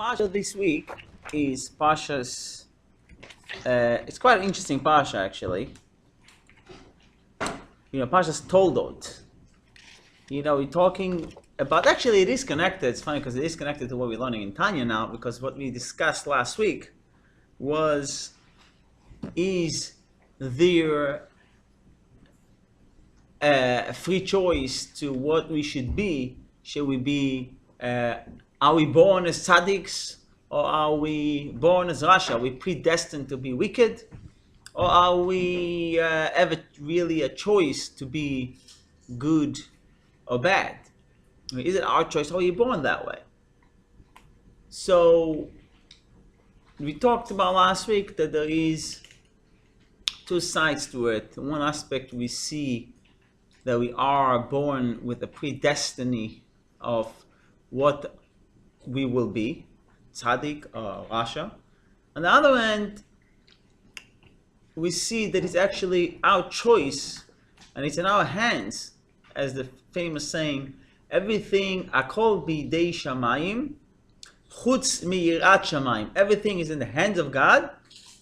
Pasha this week is Pasha's. It's quite an interesting Pasha actually. Pasha's Toldot. We're talking about. Actually, it is connected. It's funny because it is connected to what we're learning in Tanya now. Because what we discussed last week is there a free choice to what we should be? Should we be? Are we born as tzaddiks, or are we born as rasha? Are we predestined to be wicked, or are we ever really a choice to be good or bad? Is it our choice? Or are you born that way? So we talked about last week that there is two sides to it. One aspect we see that we are born with a predestiny of what we will be, tzaddik or rasha. On the other hand, we see that it's actually our choice and it's in our hands, as the famous saying, everything akol bidei shamayim chutz miyirat shamayim. Everything is in the hands of God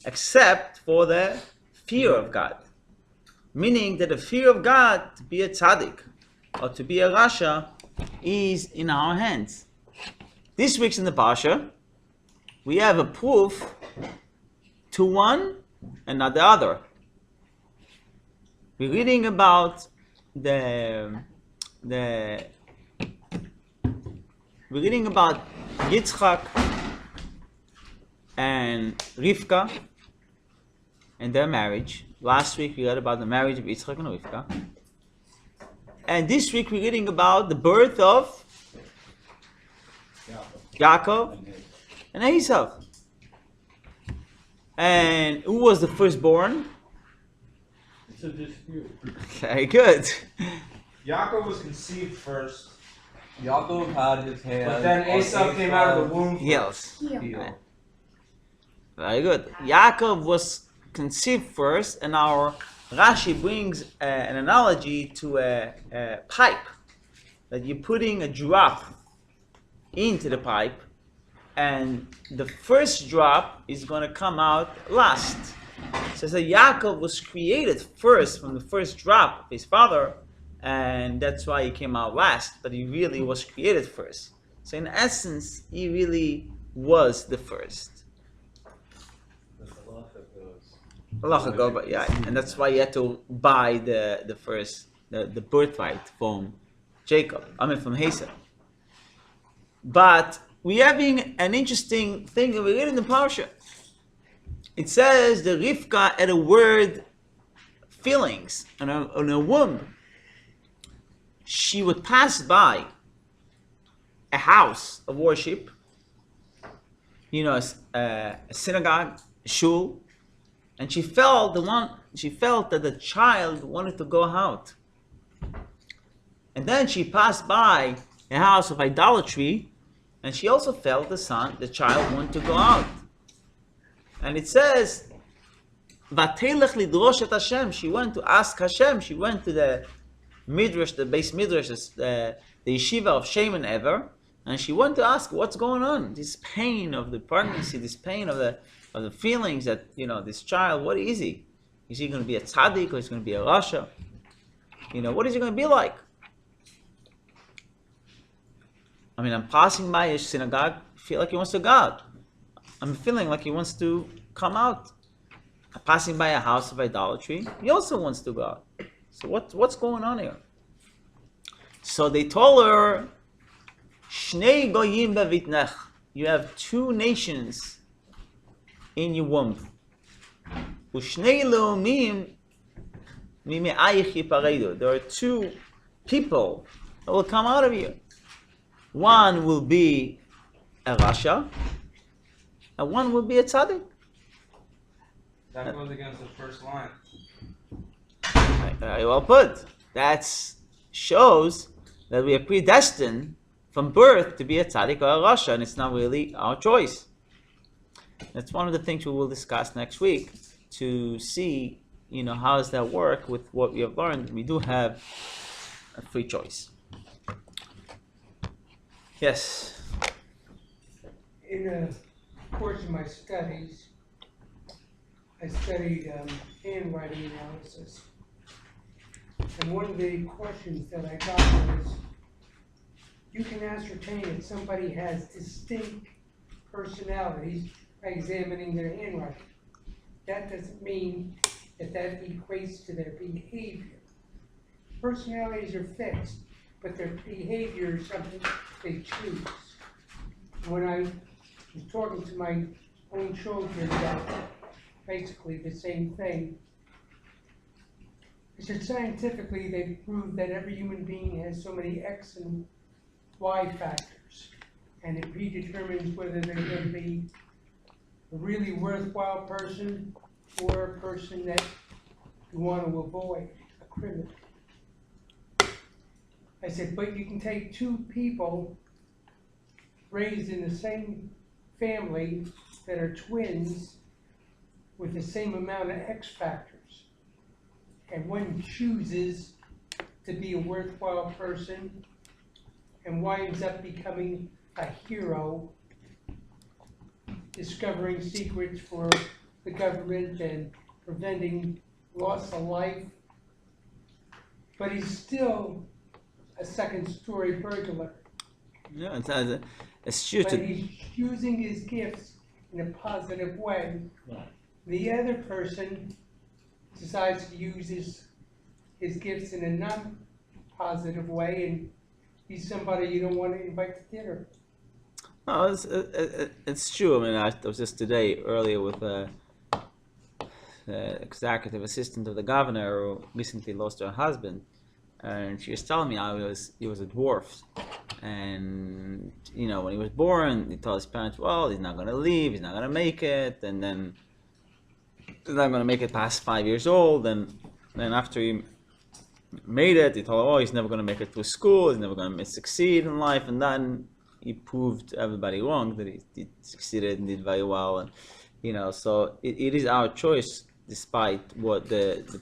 except for the fear of God. Meaning that the fear of God, to be a tzaddik or to be a rasha, is in our hands. This week's in the Pasha, we have a proof to one and not the other. We're reading about we're reading about Yitzchak and Rivka and their marriage. Last week we read about the marriage of Yitzchak and Rivka. And this week we're reading about the birth of Yaakov and Esau. And who was the firstborn? It's a dispute. Very good. Yaakov was conceived first. Yaakov had his hand. But then Esau came out of the womb. Yes. Heel. Very good. Yaakov was conceived first, and our Rashi brings an analogy to a pipe, that you're putting a drop into the pipe, and the first drop is going to come out last. So Yaakov was created first from the first drop of his father, and that's why he came out last, but he really was created first. So in essence, he really was the first. Halacha go, but yeah, and that's why he had to buy the birthright from Jacob. From Esau. But we're having an interesting thing that we read in the Parsha. It says that Rivka had a word feelings on her womb. She would pass by a house of worship, a synagogue, a shul, and she felt that the child wanted to go out. And then she passed by a house of idolatry, and she also felt the child wanted to go out. And it says, "Vatelech lidrosh et Hashem." She went to ask Hashem. She went to the midrash, the base midrash, the yeshiva of Shem and Ever, and she went to ask, "What's going on? This pain of the pregnancy, this pain of the feelings that this child. What is he? Is he going to be a tzaddik or is he going to be a rasha? What is he going to be like?" I'm passing by a synagogue, feel like he wants to go out. I'm feeling like he wants to come out. I'm passing by a house of idolatry, he also wants to go out. So what's going on here? So they told her, Shnei goyim bevitnech. You have two nations in your womb. Ushnei leumim mime'ayich yiparedu. There are two people that will come out of you. One will be a rasha, and one will be a tzaddik. That goes against the first line. Very well put. That shows that we are predestined from birth to be a tzaddik or a rasha, and it's not really our choice. That's one of the things we will discuss next week to see, how does that work with what we have learned. We do have a free choice. Yes. In a course of my studies, I studied handwriting analysis. And one of the questions that I got was, you can ascertain if somebody has distinct personalities by examining their handwriting. That doesn't mean that equates to their behavior. Personalities are fixed, but their behavior is something they choose. When I was talking to my own children about basically the same thing, I said scientifically they've proved that every human being has so many X and Y factors, and it predetermines whether they're going to be a really worthwhile person or a person that you want to avoid, a criminal. I said, but you can take two people raised in the same family that are twins with the same amount of X factors, and one chooses to be a worthwhile person and winds up becoming a hero, discovering secrets for the government and preventing loss of life, but he's still a second-story burglar. Yeah, it's true. But he's using his gifts in a positive way. Right. The other person decides to use his gifts in a non-positive way, and he's somebody you don't want to invite to dinner. No, it's true. I mean, I was just today earlier with the executive assistant of the governor who recently lost her husband, and she was telling me how he was a dwarf, and when he was born, he told his parents, well, he's not going to leave, he's not going to make it, and then he's not going to make it past 5 years old, and then after he made it, he told, oh, he's never going to make it through school, he's never going to succeed in life, and then he proved everybody wrong that he succeeded and did very well, and so it is our choice, despite what the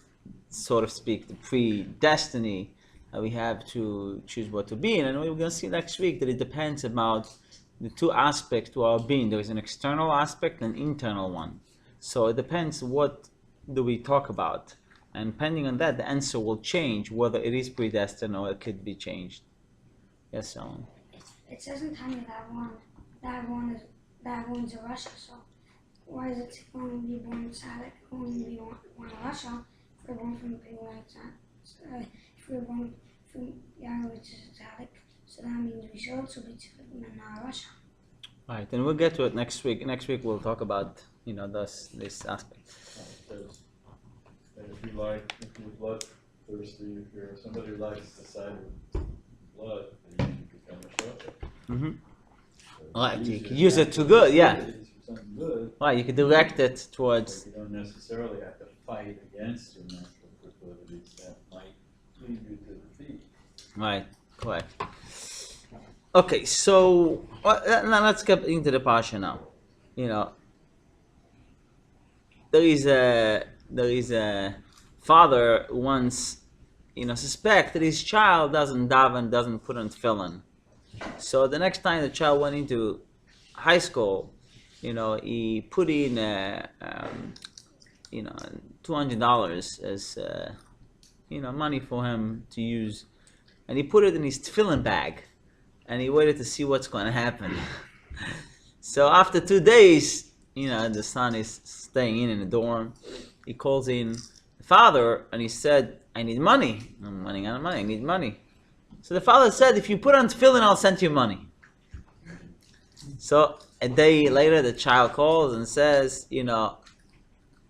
so to speak, the predestiny we have to choose what to be in. And we're going to see next week that it depends about the two aspects to our being. There is an external aspect and an internal one. So it depends what do we talk about. And depending on that, the answer will change, whether it is predestined or it could be changed. Yes, Alan? It says in Tanya that one's a Russia, so why is it only be born Tzaddik, only be born in Russia, if we're born from people like that? If we're born from Yahweh, which is Tzaddik, so that means we should also be Tzaddik in Russia. Right, and we'll get to it next week. Next week we'll talk about, this aspect. And if you're bloodthirsty, if you're somebody who likes the side of blood, then you can become a shochet. Mm-hmm. Right, you can use it to good, yeah. Something good. Right, you can direct it towards. You don't necessarily have to fight against your natural proclivities that might lead you to defeat. Right, correct. Okay, so now let's get into the parsha now. There is a father who once, suspect that his child doesn't daven, doesn't put on tefillin. So the next time the child went into high school, he put in, $200 as, money for him to use, and he put it in his tefillin bag, and he waited to see what's going to happen. So after 2 days, the son is staying in the dorm. He calls in the father, and he said, I need money. I'm running out of money. I need money. So the father said, if you put on tefillin, I'll send you money. So a day later, the child calls and says,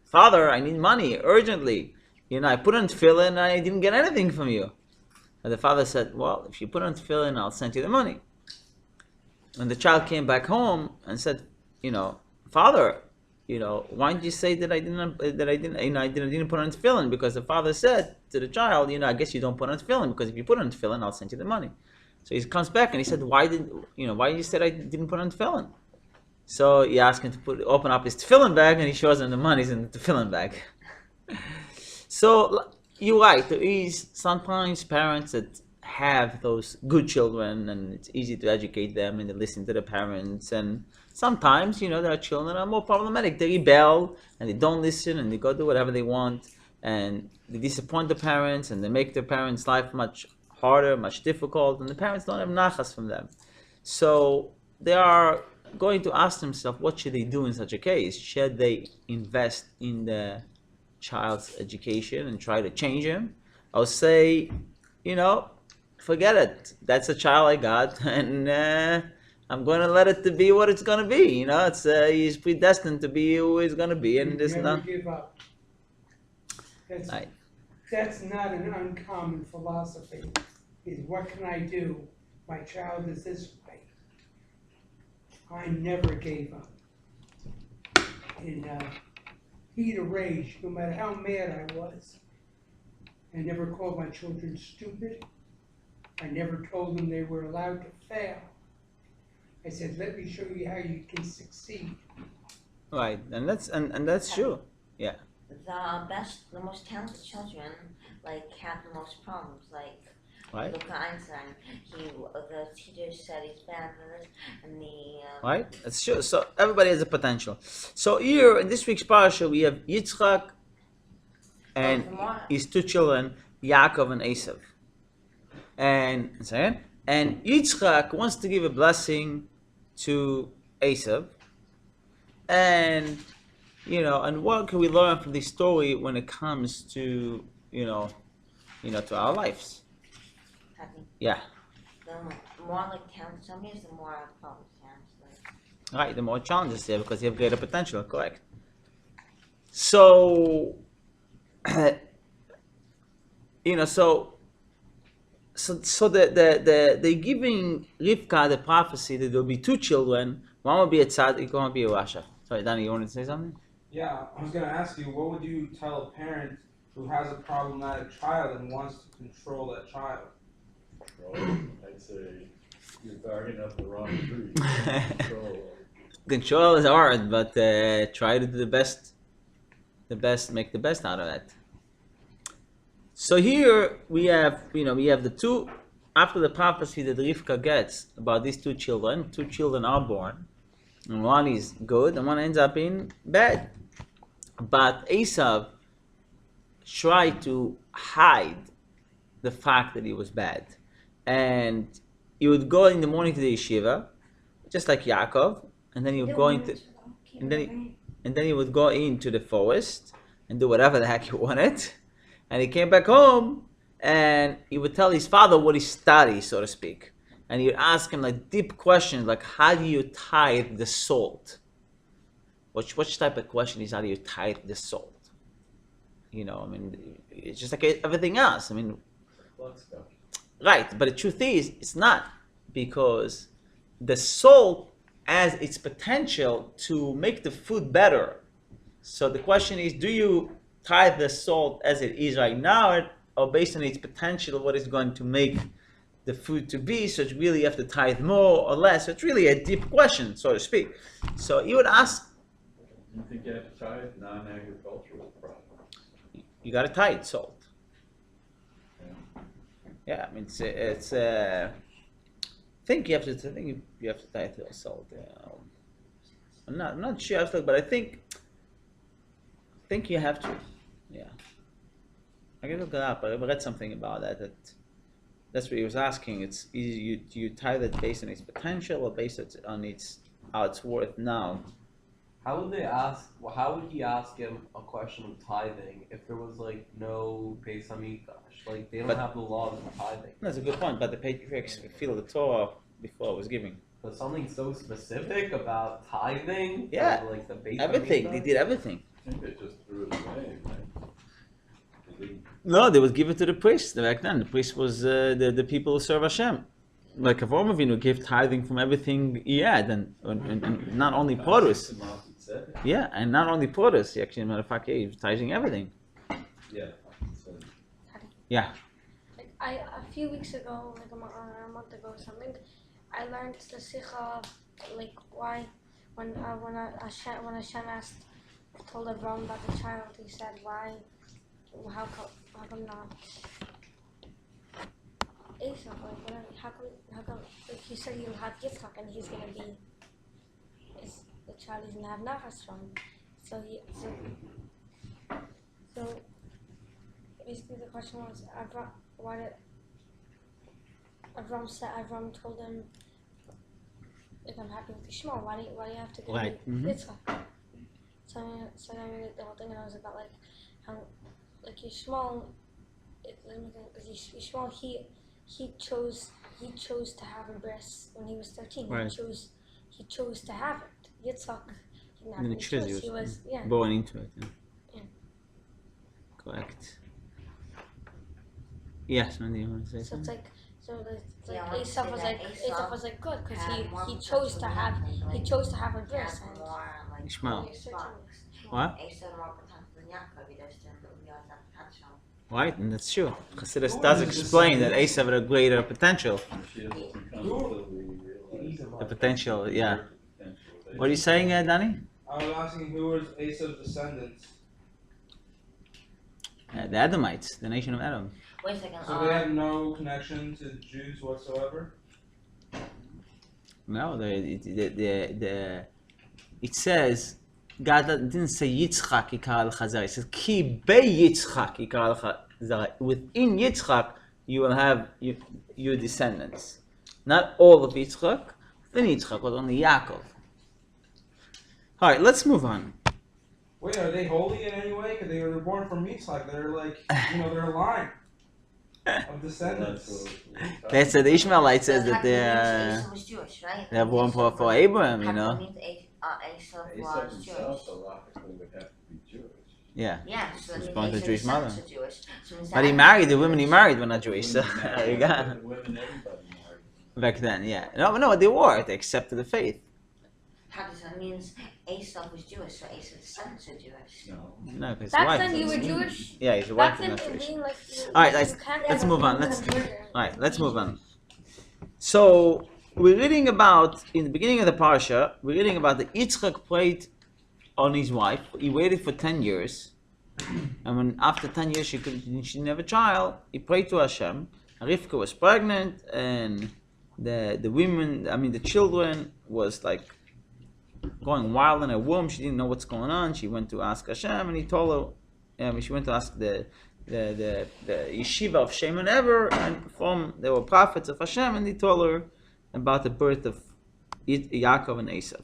Father, I need money urgently. I put on tefillin and I didn't get anything from you. And the father said, well, if you put on tefillin, I'll send you the money. And the child came back home and said, Father, why did you say that I didn't put on tefillin? Because the father said to the child, I guess you don't put on tefillin, because if you put on tefillin, I'll send you the money. So he comes back and he said, why did you say I didn't put on tefillin? So he asked him to open up his tefillin bag, and he shows him the money's in the tefillin bag. So you're right, there is sometimes parents that have those good children, and it's easy to educate them, and they listen to the parents, and Sometimes, there are children that are more problematic. They rebel and they don't listen and they go do whatever they want and they disappoint the parents and they make their parents' life much harder, much difficult, and the parents don't have nachas from them. So they are going to ask themselves, what should they do in such a case? Should they invest in the child's education and try to change him? I'll say, forget it. That's a child I got, and I'm going to let it to be what it's going to be. It's he's predestined to be who he's going to be, and there's Never not. give up. That's, Right. that's not an uncommon philosophy, is what can I do? My child is this way. I never gave up. In heat of rage, no matter how mad I was, I never called my children stupid. I never told them they were allowed to fail. I said, let me show you how you can succeed. Right, and that's true. Yeah. The most talented children, have the most problems. Right. Look at Einstein. The teacher said he's bad at this, and Right, that's true. So everybody has a potential. So here in this week's parasha we have Yitzchak and his two children, Yaakov and Esav. And Yitzchak wants to give a blessing to Esav, and and what can we learn from this story when it comes to to our lives? Yeah. The more talent somebody is, the more problems have. Right, the more challenges there because you have greater potential, correct. So so they're giving Rivka the prophecy that there'll be two children, one will be a tzaddik, one will be a rasha. Sorry, Danny, you wanted to say something? Yeah, I was gonna ask you, what would you tell a parent who has a problematic child and wants to control that child? Well, I'd say you're barking up the wrong tree. Control is hard, but try to do the best, make the best out of it. So here we have the two, after the prophecy that Rivka gets about these two children are born, and one is good and one ends up being bad. But Esav tried to hide the fact that he was bad. And he would go in the morning to the yeshiva, just like Yaakov, and then he would go into, and then he would go into the forest and do whatever the heck he wanted. And he came back home, and he would tell his father what he studied, so to speak. And he would ask him deep questions, like how do you tithe the salt? Which type of question is how do you tithe the salt? It's just like everything else. Right, but the truth is, it's not, because the salt has its potential to make the food better. So the question is, do you tithe the salt as it is right now, or based on its potential, what is going to make the food to be? So it's really you have to tithe more or less. So it's really a deep question, so to speak. So you would ask, You think you have to tithe non-agricultural products? you got to tithe salt. Yeah. Yeah, I mean it's I think you have to tithe the salt. I'm not sure, but I think you have to. Yeah, I can look it up. I read something about that. That's what he was asking. It's easy. You tithe it based on its potential or based on how it's worth now. How would he ask him a question of tithing if there was no Beis Hamikdash? They don't have the laws of tithing. That's a good point. But the patriarchs feel the Torah before it was giving. But something so specific about tithing? Yeah. The Beis Everything. They Hamikdash? did everything. I think they just threw it away, right? They didn't- No, they would give it to the priest back then. The priest was the people who serve Hashem. Like Avraham Avinu gave tithing from everything he had, and not only produce. Yeah, and not only produce. He actually, matter of fact, he was tithing everything. Yeah. So, Yeah. A few weeks ago, a month ago or something, I learned the sikha why when Hashem told Abraham about the child, he said how come not Esau, how come he said he'll have Yitzchak and he's gonna be his the child is gonna have nafas from. So basically the question was, Avram told him, if I'm happy with Ishmael, why do you have to give Right. me Mhm. Yitzchak? So then the whole thing was about like how like Ishmael, Ishmael he chose to have a bris when he was 13. Right. He chose to have it. Yitzchak didn't have Didn't any choose, choice. he He was born into it. Yeah. Correct. Yes, Mandy, you want to say So it's something? Yeah, I like want to Esau say was that like Esau Esau was like good because had more he chose to have a He bris had and more, like, Ishmael. response. What? Esau had more potential than Yaakov. He just didn't realize that potential. Right, and that's true. Chassidus Who does is this explain that descendant? Esav had a greater potential. Mashiach doesn't come until we realize The potential, yeah. the potential of What are you saying, Danny? I was asking who was Esau's descendants. The Edomites, the nation of Edom. Wait a second. So they have no connection to Jews whatsoever? No, it says, God didn't say Yitzchak Yikar al-Chazar. It says, Ki be Yitzchak Yikar al-Chazar. Within Yitzchak, you will have your descendants. Not all of Yitzchak. Within Yitzchak was only Yaakov. Alright, let's move on. Wait, are they holy in any way? Because they were born from Yitzchak. They're like, they're a line of descendants. That's the Ishmaelite says So that Esau was Jewish, right? they're born Esau for was- Abraham, you Esau know. means Esau Esau was himself, Jewish. halachically, would have to be Jewish. Yeah. Yeah, so He was that born to means a Jewish mother. descendants are Jewish. So means But he that- married, the women he married were not Jewish, so Women there you married, go. women, everybody married. Back then, yeah. No, they were. They accepted the faith. How does that means Esau was Jewish, so Esau's descendants are Jewish. No. No, because back white. then you were Jewish. Yeah, he's a white Back and then not Jewish. being like Alright, you let's move on. Let's Alright, let's move on. So we're reading about in the beginning of the parsha. We're reading about the Yitzchak prayed on his wife. He waited for 10 years, and when after 10 years she didn't have a child, he prayed to Hashem. Rivka was pregnant, and the children was like going wild in her womb. She didn't know what's going on. She went to ask Hashem, and he told her. She went to ask the yeshiva of Shem and Ever, and there were prophets of Hashem, and they told her about the birth of Yaakov and Esav.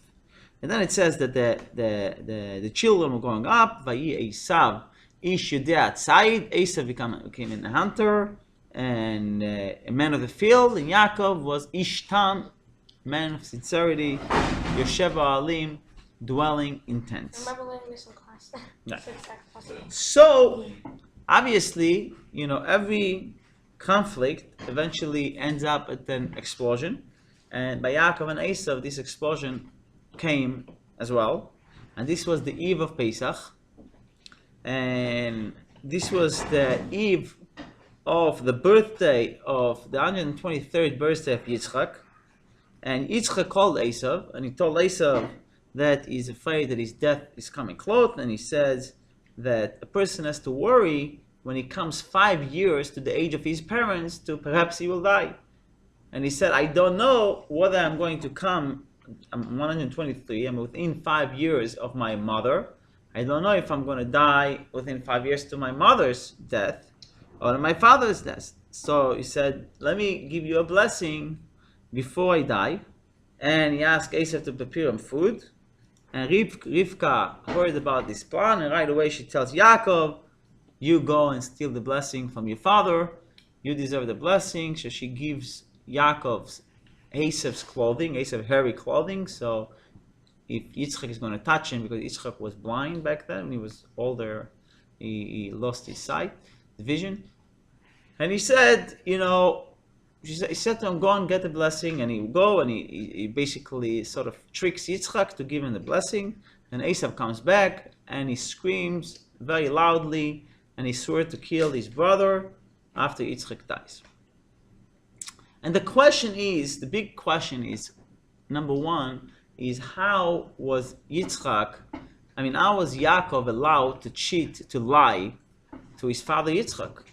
And then it says that the children were growing up. Vayi Esav ish yudei tzayid. Esav became a hunter and a man of the field, and Yaakov was ish tam, man of sincerity, Yosheva Alim, dwelling in tents. I remember learning this in class. Yeah. So it's like possible. So, obviously, every conflict eventually ends up at an explosion. And by Yaakov and Esav, this explosion came as well. And this was the eve of Pesach. And this was the eve of the birthday of the 123rd birthday of Yitzchak. And Yitzchak called Esav, and he told Esav that he's afraid that his death is coming close, and he says that a person has to worry when he comes 5 years to the age of his parents to perhaps he will die. And he said, I don't know whether I'm going to come, I'm 123, I'm within 5 years of my mother. I don't know if I'm going to die within 5 years to my mother's death or to my father's death. So he said, let me give you a blessing before I die. And he asked Esav to prepare him food. And Rivka heard about this plan, and right away she tells Yaakov, you go and steal the blessing from your father. You deserve the blessing. So she gives Yaakov's Esav's clothing, Esav hairy clothing. So if Yitzchak is going to touch him, because Yitzchak was blind back then, when he was older, he lost his sight, the vision. And he said, he said to him, go and get the blessing, and he would go, and he basically sort of tricks Yitzchak to give him the blessing. And Esav comes back, and he screams very loudly, and he swore to kill his brother after Yitzchak dies. And the big question is, number one, is how was Yaakov allowed to cheat, to lie to his father Yitzchak?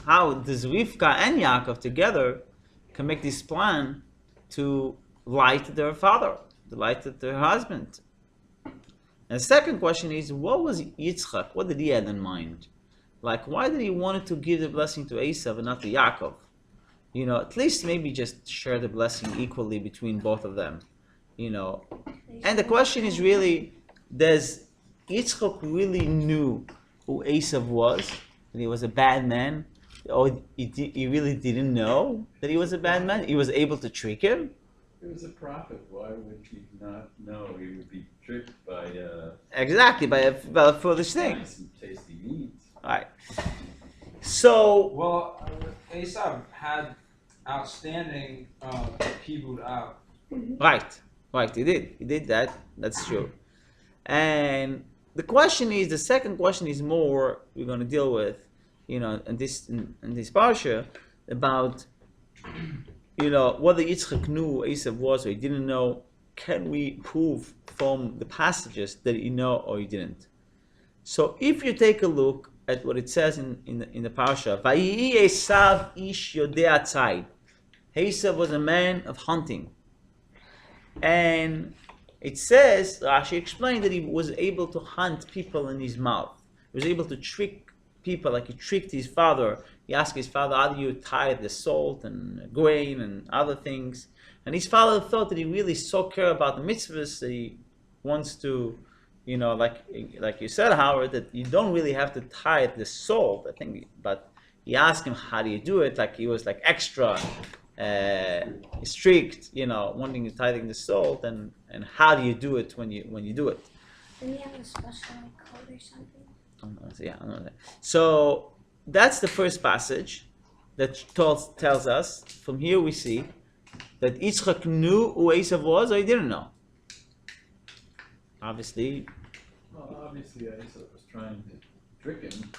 How does Rivka and Yaakov together can make this plan to lie to their father, to lie to their husband? And the second question is, what was Yitzchak? What did he have in mind? Like, why did he want to give the blessing to Esav and not to Yaakov? At least maybe just share the blessing equally between both of them. And the question is really, does Yitzchak really knew who Esav was? That he was a bad man? Or he really didn't know that he was a bad man? He was able to trick him? He was a prophet. Why would he not know? He would be tricked by Exactly, by a foolish thing. some tasty meat. Alright. So, Well, Esav had outstanding kibud out. right, he did that. That's true. And the second question is more we're going to deal with, in this parsha about, whether Yitzchak knew who Esav was or he didn't know. Can we prove from the passages that he know or he didn't? So if you take a look at what it says in the parsha, Vayihi Esav ish yodea tzayid. Esav was a man of hunting, and it says, Rashi explained that he was able to hunt people in his mouth. He was able to trick people, like he tricked his father. He asked his father, how do you tie the salt and grain and other things? And his father thought that he really so care about the mitzvahs that he wants to, like you said, Howard, that you don't really have to tie the salt, I think, but he asked him, how do you do it? Like he was like extra strict, wanting to tithing the salt, and how do you do it when you do it? Didn't he have a special code or something? I don't know that. So that's the first passage that tells us. From here we see that Yitzchak knew who Esav was, or he didn't know. Obviously, Esav was trying to trick him.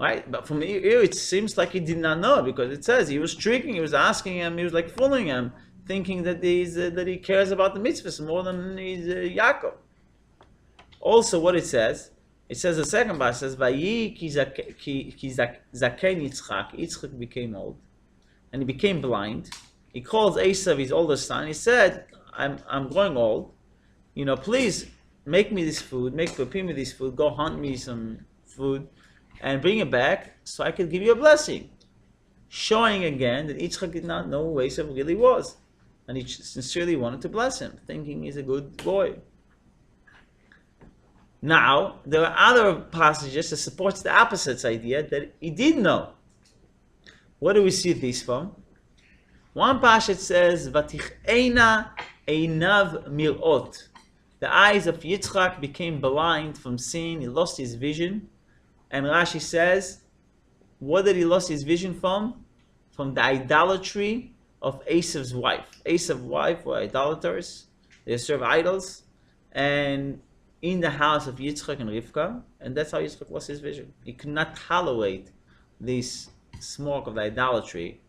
right? But from here it seems like he did not know, because it says he was tricking, he was asking him, he was like fooling him, thinking that he cares about the mitzvahs more than he's Yaakov. Also, what it says the second verse says, "Vayi ki zaken Yitzchak." Yitzchak became old, and he became blind. He calls Esav his oldest son. He said, "I'm growing old. Please make me this food. Prepare me this food. Go hunt me some food, and bring it back so I could give you a blessing." Showing again that Yitzchak did not know who Esav really was, and he sincerely wanted to bless him, thinking he's a good boy. Now, there are other passages that supports the opposite idea that he did know. Where do we see this from? One passage says, "Vatichena einav mirot." The eyes of Yitzchak became blind from seeing. He lost his vision. And Rashi says, what did he lost his vision from? From the idolatry of Esav's wife. Esav's wife were idolaters. They serve idols. And in the house of Yitzchak and Rivka, and that's how Yitzchak lost his vision. He could not tolerate this smoke of the idolatry.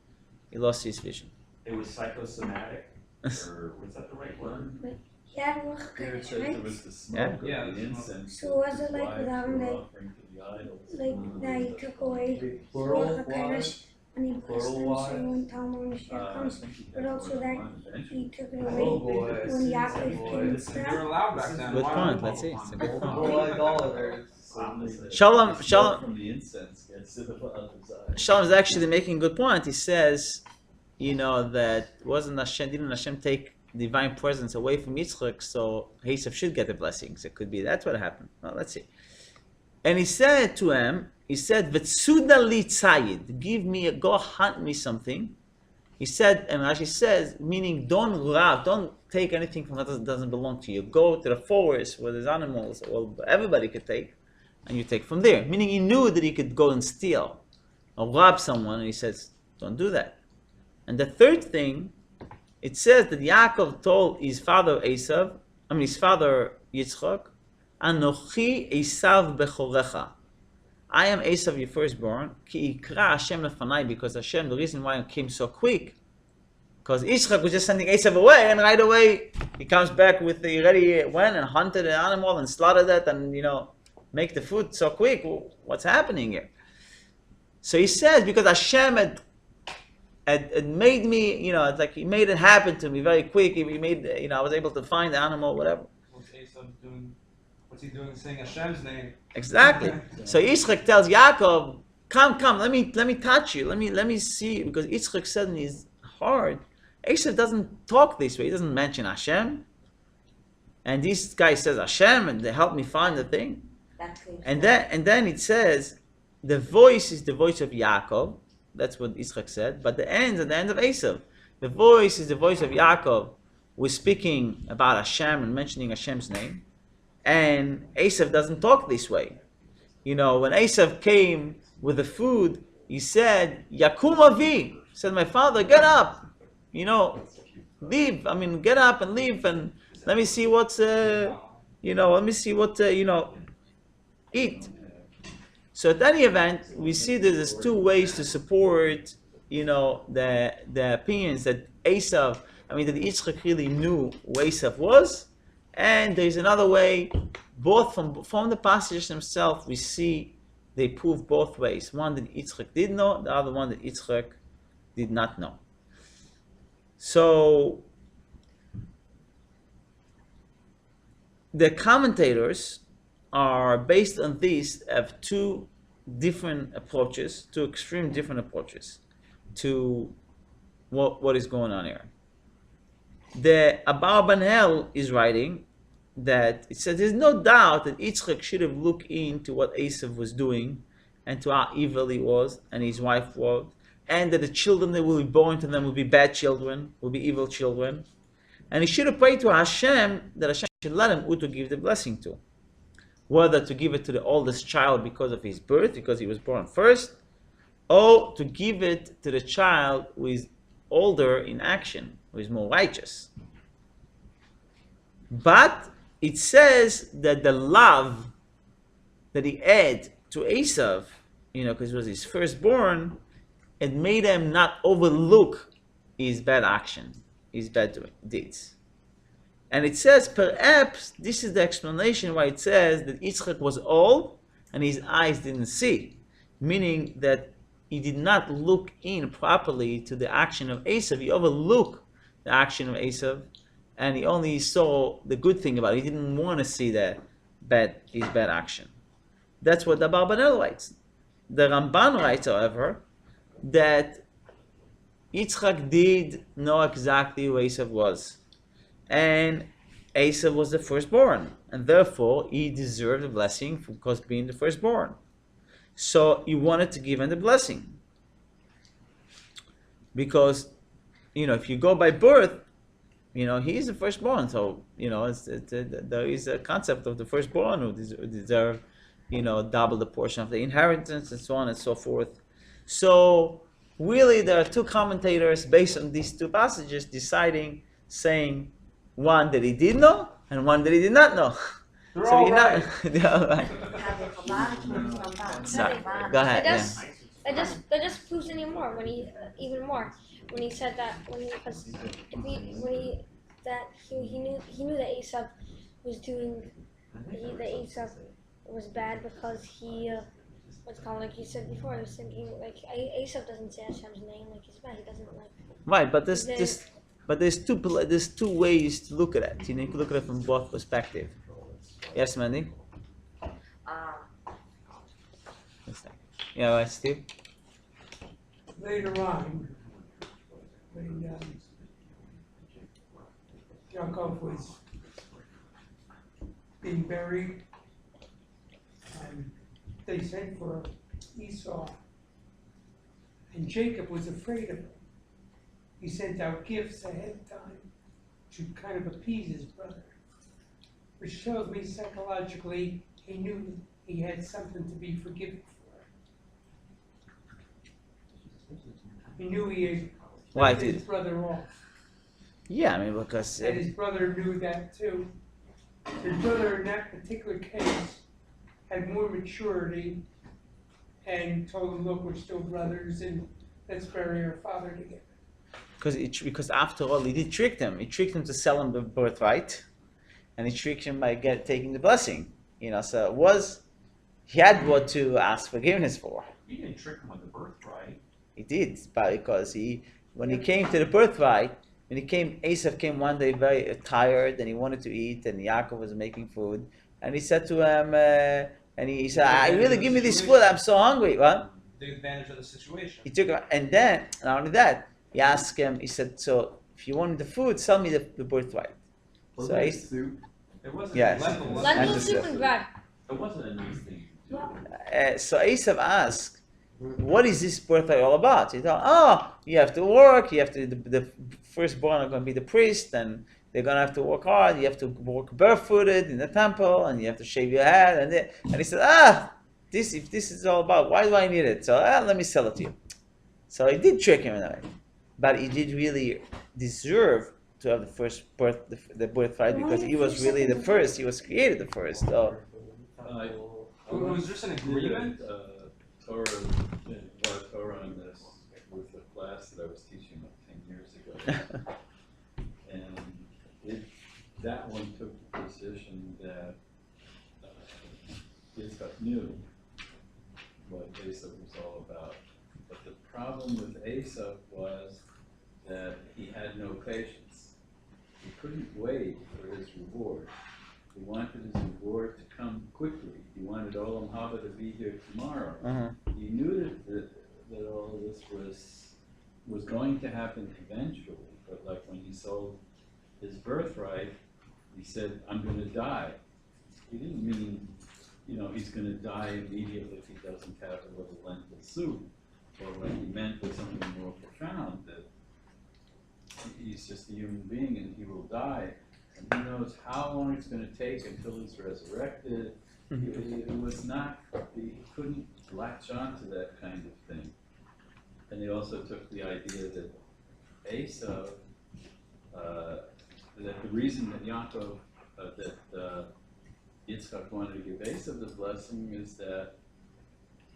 He lost his vision. It was psychosomatic, or was that the right word? He had Ruach It Kodesh, says right? it was the smoke Yeah. of the incense. So was it like wives without were him that, offering to the idols. that he took away Plural Ruach Kodesh wise? and he blessed Plural them, so wise? when Talmud Mashiach comes, but also that he took it Oh away boy. when Yaakov Boy. came and They were stuff. allowed back then. Good Why point. not? Let's see. It's a good point. Multiple idolaters. Shalom. From the incense gets to the father's eyes. Shalom is actually making a good point. He says, that didn't Hashem take divine presence away from Yitzchak, so Esav should get the blessings. It could be that's what happened. Well, let's see. And he said to him, "V'tsuda li tzayid, go hunt me something." He said, and Rashi says, meaning don't take anything from that doesn't belong to you. Go to the forest where there's animals, well, everybody could take, and you take from there. Meaning he knew that he could go and steal or rob someone, and he says, don't do that. And the third thing, it says that Yaakov told his father Yitzchak, "Anochi Esav bechorecha." I am Esav, your firstborn. Ki ikra Hashem lefanai, because Hashem, the reason why it came so quick, because Yitzchak was just sending Esav away, and right away he comes back with he already went and hunted an animal and slaughtered it, and make the food so quick. What's happening here? So he says, because Hashem had made me, it's like he made it happen to me very quick. He made, I was able to find the animal, whatever. What's Esav doing? What's he doing saying Hashem's name? Exactly. So Yitzchak tells Yaakov, come, let me touch you, let me see, because Yitzchak said in his heart, Esav doesn't talk this way, he doesn't mention Hashem, and this guy says Hashem, and they help me find the thing, and then it says, the voice is the voice of Yaakov, that's what Yitzchak said, but the end is at the end of Esav. The voice is the voice of Yaakov, who is speaking about Hashem and mentioning Hashem's name, and Esav doesn't talk this way. You know, when Esav came with the food, he said, Yakum Avi, said, my father, get up, you know, leave, get up and leave, and let me see what's, eat. So at any event, we see that there's two ways to support, the opinions that that Yitzchak really knew who Esav was, and there's another way, both from the passages themselves, we see they prove both ways. One that Yitzchak did know, the other one that Yitzchak did not know. So the commentators are based on this have two different approaches, two extreme different approaches to what is going on here. The Abar Banel is writing that it says there's no doubt that Yitzchak should have looked into what Esav was doing and to how evil he was and his wife was, and that the children that will be born to them will be bad children, will be evil children. And he should have prayed to Hashem that Hashem should let him who to give the blessing to. Whether to give it to the oldest child because of his birth, because he was born first, or to give it to the child who is older in action, who is more righteous. But it says that the love that he had to Esav, because it was his firstborn, it made him not overlook his bad action, his bad deeds. And it says, perhaps this is the explanation why it says that Yitzchak was old and his eyes didn't see, meaning that he did not look in properly to the action of Esav. He overlooked the action of Esav, and he only saw the good thing about it. He didn't want to see his bad action. That's what the Abarbanel writes. The Ramban writes, however, that Yitzchak did know exactly who Esav was. And Esav was the firstborn, and therefore he deserved the blessing because being the firstborn. So he wanted to give him the blessing. Because, if you go by birth, he is the firstborn. So, there is a concept of the firstborn who deserve, double the portion of the inheritance and so on and so forth. So, really, there are two commentators based on these two passages saying one that he did know and one that he did not know. They're So all you're right. not. They're all right. Sorry. Go ahead. That just proves anymore when he said that he knew that Esav was doing that Esav was bad because he like you said before, I was thinking like Esav doesn't say Hashem's name like he's bad. He doesn't like. Right, but there's two ways to look at it. You can look at it from both perspectives. Yes, Mandy? Yeah, right, Steve? Later on, when Yaakov was being buried, they sent for Esau, and Jacob was afraid of him. He sent out gifts ahead of time to kind of appease his brother, which tells me psychologically he knew he had something to be forgiven for. He knew he had let his brother off. Yeah, because... And his brother knew that too. His brother in that particular case had more maturity and told him, look, we're still brothers and let's bury our father together. Because after all, he did trick them. He tricked them to sell him the birthright, and he tricked him by taking the blessing. So he had what to ask forgiveness for. He didn't trick him with the birthright. He did, because when he came to the birthright, when he came, Esav came one day very tired and he wanted to eat, and Yaakov was making food, and he said to him, and he said, "I really give me this food. I'm so hungry." What? Take advantage of the situation. He took him, and then not only that, he asked him. He said, "So if you want the food, sell me the birthright." Wasn't So it Esav, soup? It wasn't. yes. Lentils. Lentil And soup and bread. It wasn't a nice thing to do. So Esav asked, "What is this birthright all about?" He thought, "Oh, you have to work. You have to. The firstborn are going to be the priest, and they're going to have to work hard. You have to work barefooted in the temple, and you have to shave your head." And he said, "This if this is all about, why do I need it? So let me sell it to you." So he did trick him in a way, but he did really deserve to have the birthright, because he was really the first. He was created the first. So Was this an agreement? Torah, Torah on this with the class that I was teaching like 10 years ago. And that one took the position that Yitzchak knew what Esav was all about. But the problem with Esav was that he had no patience. He couldn't wait for his reward. He wanted his reward to come quickly. He wanted Olam Haba to be here tomorrow. He knew that all of this was going to happen eventually, but like when he sold his birthright, he said, "I'm going to die." He didn't mean, he's going to die immediately if he doesn't have a little lentil soup. Or what he meant was something more profound, that he's just a human being and he will die. And who knows how long it's going to take until he's resurrected. It was not, he couldn't latch on to that kind of thing. And they also took the idea that Esav, that the reason that Yaakov, Yitzchak wanted to give Esav the blessing is that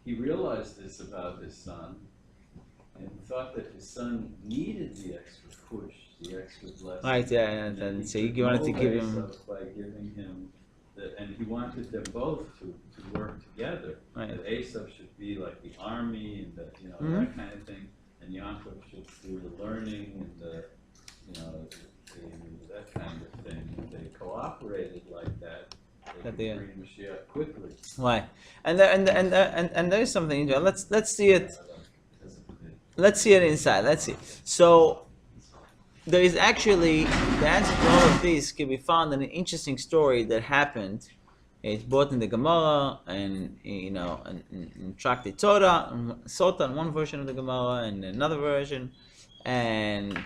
he realized this about his son and thought that his son needed the extra push, the extra blessing. right, yeah, and so you wanted to give him. Esav by giving him and he wanted them both to work together. Right. That Esav should be like the army and that that kind of thing, and Yaakov should do the learning and that kind of thing. If they cooperated like that, they could bring Mashiach quickly. Right, and there is something interesting. Let's see it. Let's see it inside. Let's see. So there is actually the answer to all of these can be found in an interesting story that happened. It's both in the Gemara and in Tractate Torah, and Sota in one version of the Gemara and another version, and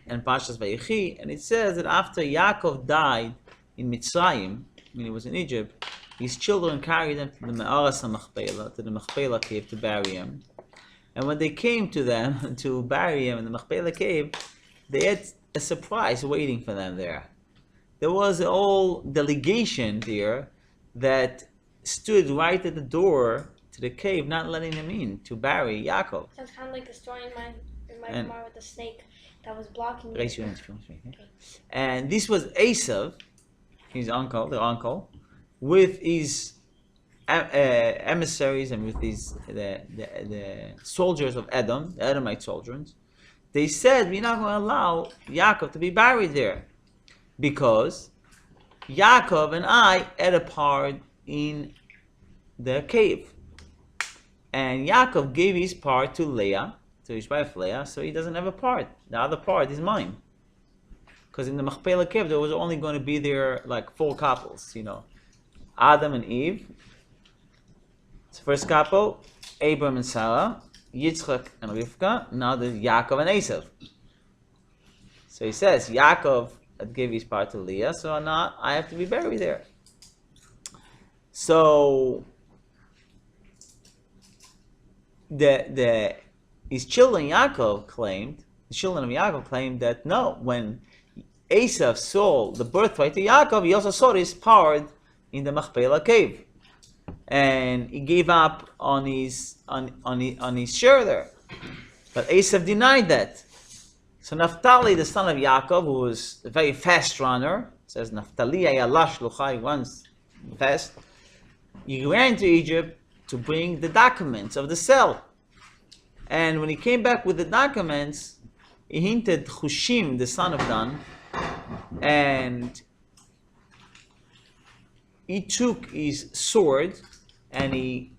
Parshas Vayechi. And it says that after Yaakov died in Mitzrayim, when he was in Egypt, his children carried him to the Me'aras HaMachpelah, to the Machpelah cave to bury him. And when they came to them to bury him in the Machpelah cave, they had a surprise waiting for them there. There was a whole delegation there that stood right at the door to the cave, not letting them in to bury Yaakov. Sounds kind of like the story in my Gemara with the snake that was blocking Raise you. your hands, okay. And this was Esav, his uncle, the uncle, with his emissaries and with these the soldiers of Edom, the Edomite soldiers. They said, "We're not going to allow Yaakov to be buried there because Yaakov and I had a part in the cave, and Yaakov gave his part to Leah, to his wife Leah, so he doesn't have a part. The other part is mine." Because in the Machpelah cave, there was only going to be there like 4 couples, Adam and Eve. It's the first couple, Abram and Sarah, Yitzchak and Rivka. Now there's Yaakov and Esav. So he says, Yaakov gave his part to Leah, so now I have to be buried there. So his children Yaakov claimed, the children of Yaakov claimed that no, when Esav sold the birthright to Yaakov, he also sold his part in the Machpelah cave, and he gave up on his share there. But Esav denied that. So Naphtali, the son of Yaakov, who was a very fast runner, says Naphtali ayalash luchai, runs fast. He ran to Egypt to bring the documents of the sale, and when he came back with the documents, he hinted Hushim, the son of Dan, and he took his sword and he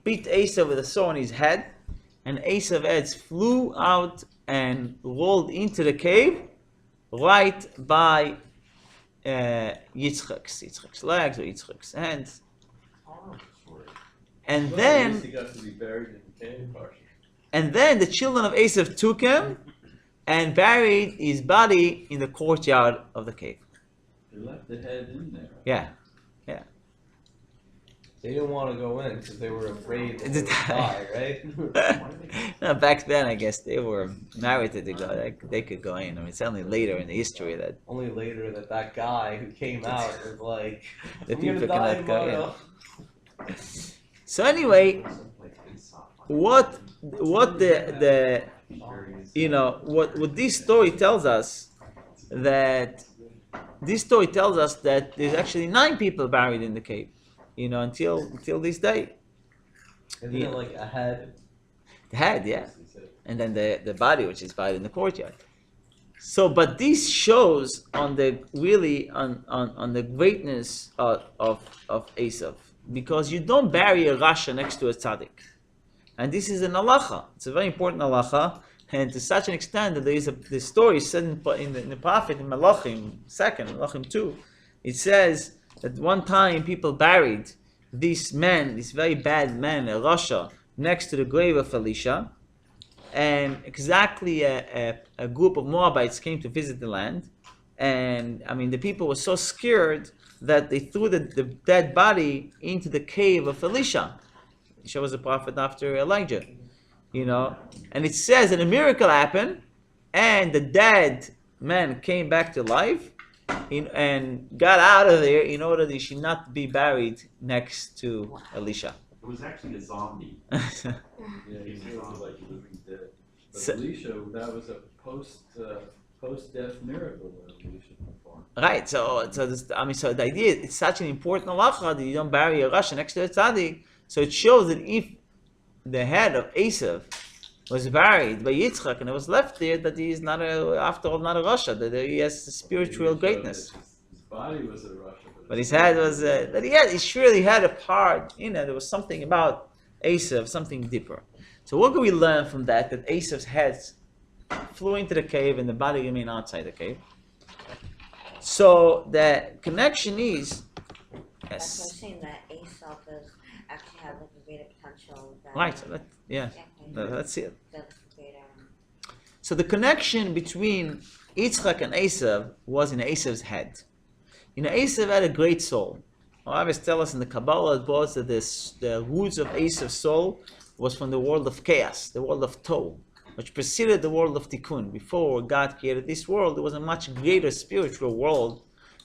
beat Esav with a sword on his head, and Esav's heads flew out and rolled into the cave right by Yitzchak's legs or Yitzchak's hands. And Well, at least then he got to be buried in the cave, partially. And then the children of Esav took him and buried his body in the courtyard of the cave. They left the head in there. Yeah. They didn't want to go in because they were afraid that Did they would they? die, right? No, back then, I guess they were merited to go. They could go in. I mean, it's only later in the history that Only later that guy who came out was like, the I'm gonna people die cannot go tomorrow. in. So anyway, what the you know what this story tells us that there's actually 9 people buried in the cave, you know, until this day. Isn't it like a head? The head, yeah, and then the body, which is buried in the courtyard. So, but this shows on the greatness of Esav, because you don't bury a rasha next to a tzaddik, and this is an halacha. It's a very important halacha, and to such an extent that there is the story said in the prophet in Malachim 2. It says that one time people buried this very bad man, a rasha, next to the grave of Elisha. And exactly a group of Moabites came to visit the land, and I mean the people were so scared that they threw the dead body into the cave of Elisha. Elisha was a prophet after Elijah, you know. And it says that a miracle happened, and the dead man came back to life, and got out of there in order that he should not be buried next to Elisha. It was actually a zombie. Yeah, he sounded like he was dead. But So- Elisha, that was a post-death miracle that Elisha performed. Right, so the idea, it's such an important halacha that you don't bury a rasha next to a tzaddik. So it shows that if the head of Esav was buried by Yitzchak and it was left there, that he is after all not a rasha, that he has spiritual greatness. His body was a Russia, But his head was that he surely had a part. You know, there was something about Esav, something deeper. So what can we learn from that? That Esav's head flew into the cave and the body remained outside the cave. So the connection is, That's what I'm yes, saying, that Aesop is actually has like a greater potential than right. So that's it. that's greater. So the connection between Yitzchak and Esav was in Esav's head. You know, Esav had a great soul. Rabbis tell us in the Kabbalah it was that the roots of Esav's soul was from the world of chaos, the world of Tohu, which preceded the world of Tikkun. Before God created this world, there was a much greater spiritual world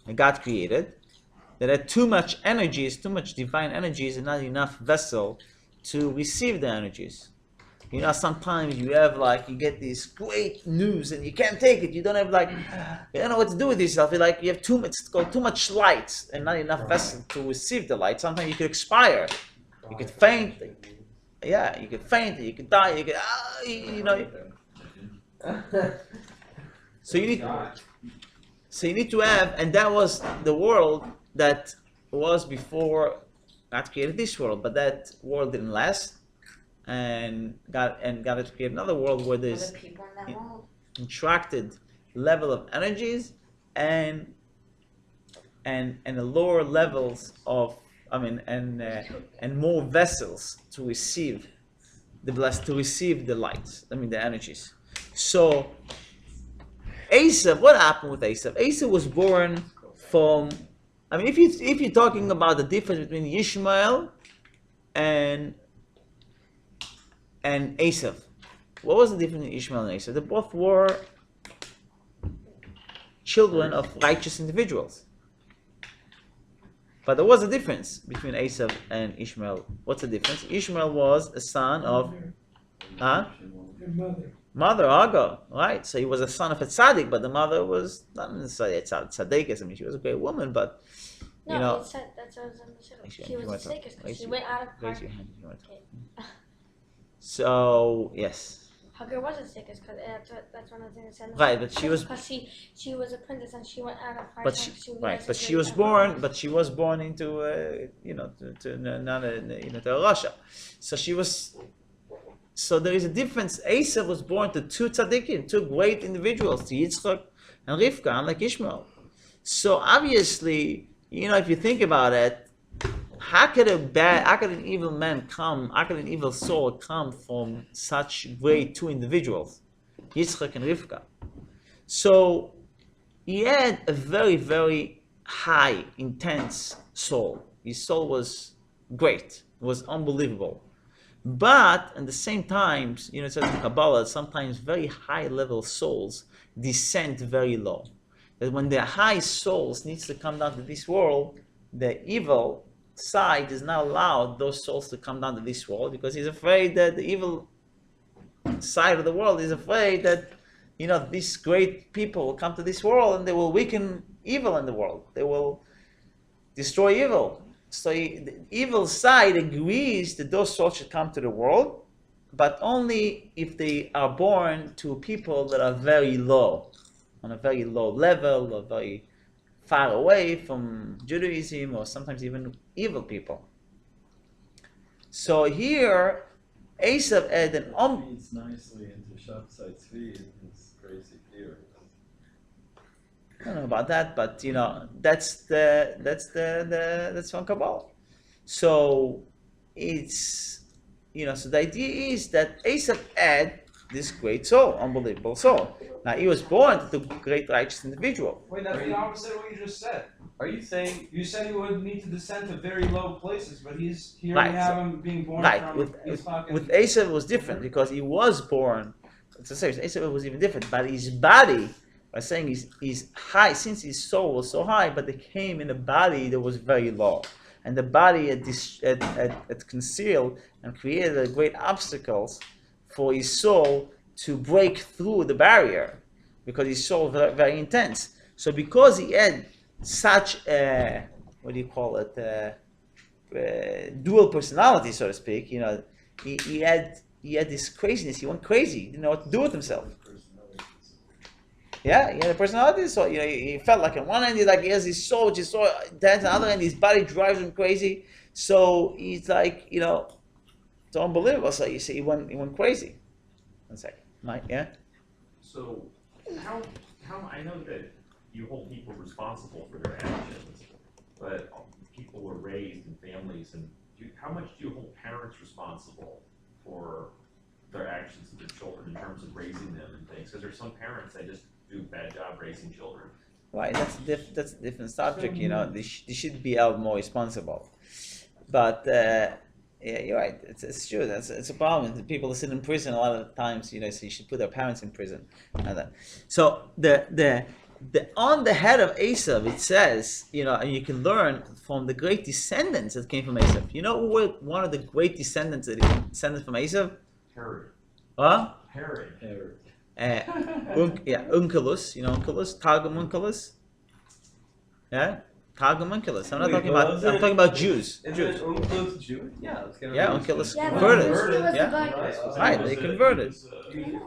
that God created that had too much energies, too much divine energies, and not enough vessel to receive the energies. You know, sometimes you get this great news and you can't take it. You don't have you don't know what to do with yourself. You have too much light and not enough vessel to receive the light. Sometimes you could expire. You could faint. Yeah, you could faint. You could die. You could, you know. So you need to have, and that was the world that was before God created this world. But that world didn't last. And God to create another world where For there's the people in that world, contracted level of energies and the lower levels of and more vessels to receive the light. The energies. So Esav, what happened with Esav? Esav was born from. If you're talking about the difference between Yishmael and Esav. What was the difference between Ishmael and Esav? They both were children of righteous individuals. But there was a difference between Esav and Ishmael. What's the difference? Ishmael was a son of Their mother. Hagar, right? So he was a son of a tzaddik, but the mother was not necessarily a tzaddik. She was a great woman, but No, you know. it said that's what I was going to say. Actually, She you was a want to- Stakers because raise she your- went out of Raise her. your hand. You want to- Okay. So yes. Hagar wasn't sick, because that's one of the things that said. Right, but she was. Because she was a princess and she went out of her But time. she was born. But she was born into to Russia. So she was. So there is a difference. Esav was born to two tzaddikim, two great individuals, to Yitzchak and Rivka, unlike Ishmael. So obviously, if you think about it, how could an evil man come? How could an evil soul come from such great two individuals, Yitzchak and Rivka? So he had a very, very high, intense soul. His soul was great. It was unbelievable. But at the same time, it says in Kabbalah, sometimes very high level souls descend very low. That when the high souls needs to come down to this world, the evil side does not allow those souls to come down to this world, because he's afraid that the evil side of the world is afraid that these great people will come to this world and they will weaken evil in the world. They will destroy evil. So the evil side agrees that those souls should come to the world, but only if they are born to people that are very low, on a very low level, or very far away from Judaism, or sometimes even evil people. So here, Esav had an Feeds nicely into Shabtai Tzvi and his crazy theories. I don't know about that, but that's from Kabbalah. So it's so the idea is that Esav had this great soul, unbelievable soul. Now he was born to a great righteous individual. Wait, that's the opposite of what you just said. Are you saying You said he would need to descend to very low places, but here Right, we have him being born Right, from with Esav it was different, because he was born. It's a serious. Esav was even different, but his body, by saying he's high, since his soul was so high, but it came in a body that was very low, and the body had concealed and created great obstacles for his soul to break through the barrier, because his soul was very, very intense. So because he had such a, dual personality, so to speak, he had this craziness. He went crazy. He didn't know what to do with himself. Yeah, he had a personality. So he felt like on one hand he has his soul, which is so intense. On the other hand, his body drives him crazy. So he's like, it's unbelievable. So you see, he went crazy. One second, Mike. Yeah. So, how I know that you hold people responsible for their actions, but people were raised in families, and how much do you hold parents responsible for their actions of their children in terms of raising them and things? Because there's some parents that just do a bad job raising children. Right. That's a different subject. They should be held more responsible. But yeah, you're right. It's true. It's a problem. The people that sit in prison a lot of times, so you should put their parents in prison. So the on the head of Esav, it says, and you can learn from the great descendants that came from Esav. Who were one of the great descendants that descended from Esav? Herod. Huh? Herod. Unkelus. Unkelus, Targum Unkelus. Yeah. Targum Unkelus. I'm talking about Jews. Isn't Unkelus Jewish? Yeah, let's get Yeah, Unkelus Yeah, converted. converted. Yeah. Right, they converted. He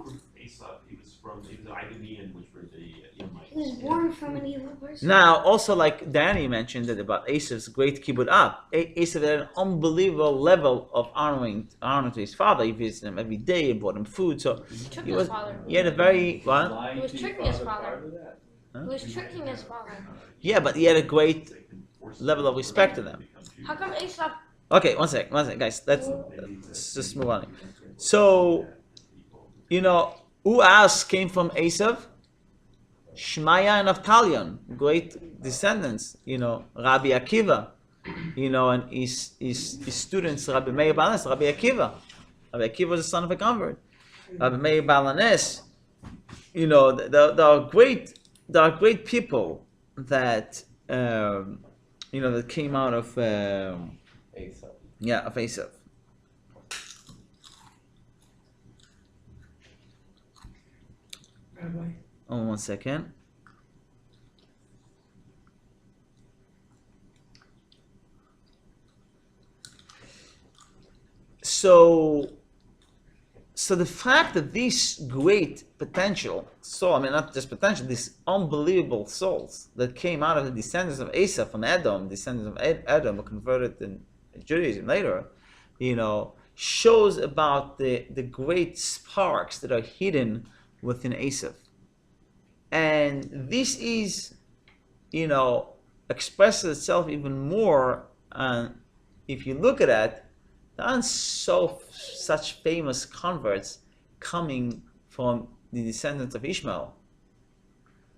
was Idumean, which were the Edomites. He was born from an evil person. Now, also like Danny mentioned that about Esav's great kibbud up. Esav had an unbelievable level of honor to his father. He visited him every day, he brought him food. So He was his father. he had a very what? He was tricking his father. He was tricking his father. Yeah, but he had a great level of respect to them. How come Esav? Okay, one sec, guys. Let's just move on. So, who else came from Esav? Shmaya and Avtalion, great descendants. Rabbi Akiva, and his students, Rabbi Meir Balanes, Rabbi Akiva. Rabbi Akiva was the son of a convert. Rabbi Meir Balanes. There are great people that that came out of Esav. of Esav. Rabbi. Oh, 1 second. So So the fact that this great potential soul, I mean not just potential, these unbelievable souls that came out of the descendants of Asa from Edom, descendants of Edom were converted in Judaism later, shows about the great sparks that are hidden within Asa. And this is, expresses itself even more if you look at it. There aren't such famous converts coming from the descendants of Ishmael.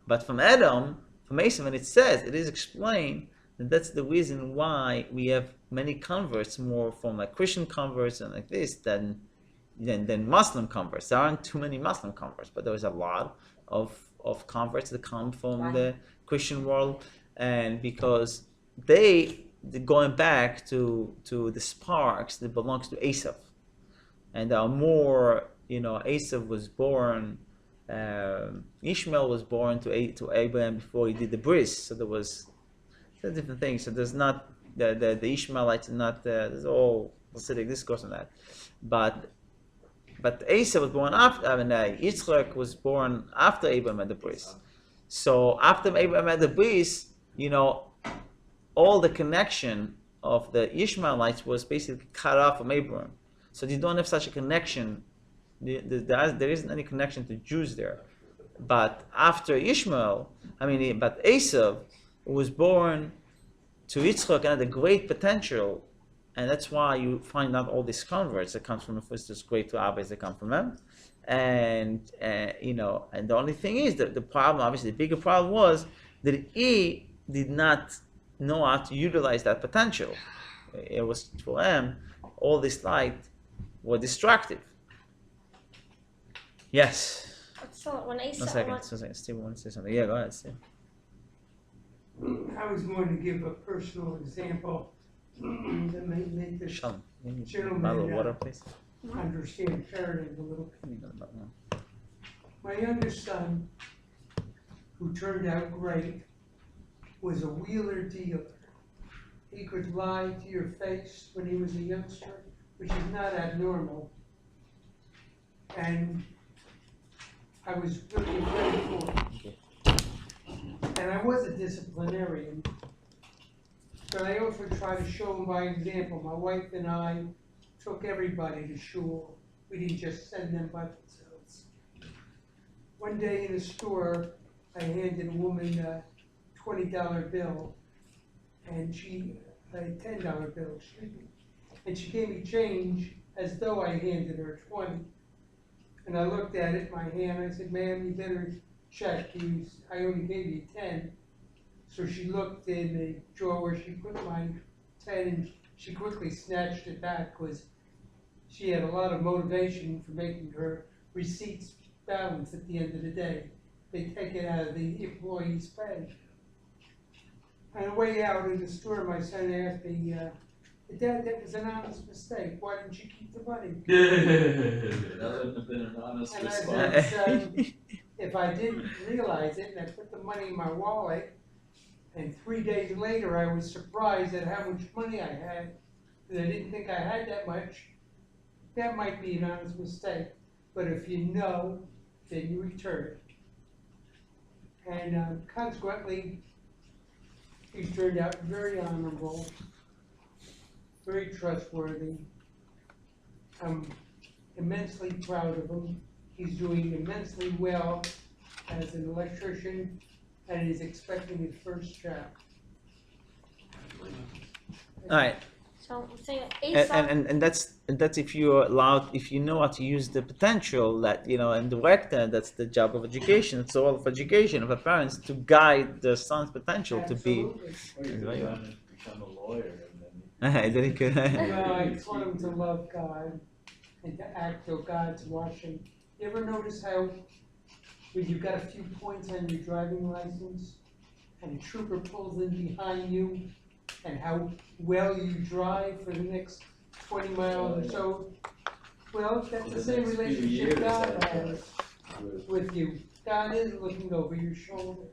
But from Edom, from Asa, when it says, it is explained that that's the reason why we have many converts, more from like Christian converts and like this, than Muslim converts. There aren't too many Muslim converts, but there's a lot of converts that come from the Christian world, and because going back to the sparks that belongs to Asaph, and there are more. Asaph was born. Ishmael was born to Abraham before he did the bris, so there was different things. So there's not the Ishmaelites are not there's all Hasidic discourse on that, but Asaph was born after. Yitzchak was born after Abraham had the bris. So after Abraham had the bris, all the connection of the Ishmaelites was basically cut off from Abraham. So you don't have such a connection. There isn't any connection to Jews there. But after Ishmael, but Esau was born to Yitzchak and had a great potential, and that's why you find out all these converts that comes from the first great rabbis that come from him. And and the only thing is that the problem, obviously, the bigger problem was that he did not know how to utilize that potential. It was for him, all this light were destructive. Yes. So when Asa 1 second. Steve wants to say something. Yeah, go ahead, Steve. I was going to give a personal example that may make this Shalom. gentleman Bottle of water, please. understand parenting a little bit. My youngest son, who turned out great, was a wheeler dealer. He could lie to your face when he was a youngster, which is not abnormal. And I was really afraid for him. And I was a disciplinarian, but I also tried to show him by example. My wife and I took everybody to shul. We didn't just send them by themselves. One day in the store, I handed a woman a $20 bill, and a $10 bill, excuse me. And she gave me change as though I handed her 20. And I looked at it in my hand, I said, ma'am, you better check, I only gave you 10. So she looked in the drawer where she put my 10, and she quickly snatched it back, because she had a lot of motivation for making her receipts balance at the end of the day. They take it out of the employee's pay. On the way out in the store, my son asked me, Dad, that was an honest mistake. Why didn't you keep the money? That wouldn't have been an honest And I response. said, if I didn't realize it, and I put the money in my wallet, and 3 days later I was surprised at how much money I had, and I didn't think I had that much, that might be an honest mistake. But if you know, then you return it. And consequently, he's turned out very honorable, very trustworthy. I'm immensely proud of him. He's doing immensely well as an electrician, and he's expecting his first child. All right. So Asa. And that's if you're allowed, if you know how to use the potential that and direct that. That's the job of education. It's all of education of a parents to guide their son's potential to be. Absolutely. Or you could become a lawyer Then he could. Well, I taught him to love God and to act till God's watching. You ever notice how when you've got a few points on your driving license and a trooper pulls in behind you, and how well you drive for the next 20 miles or so? Well, that's the same relationship God has with you. God is looking over your shoulder.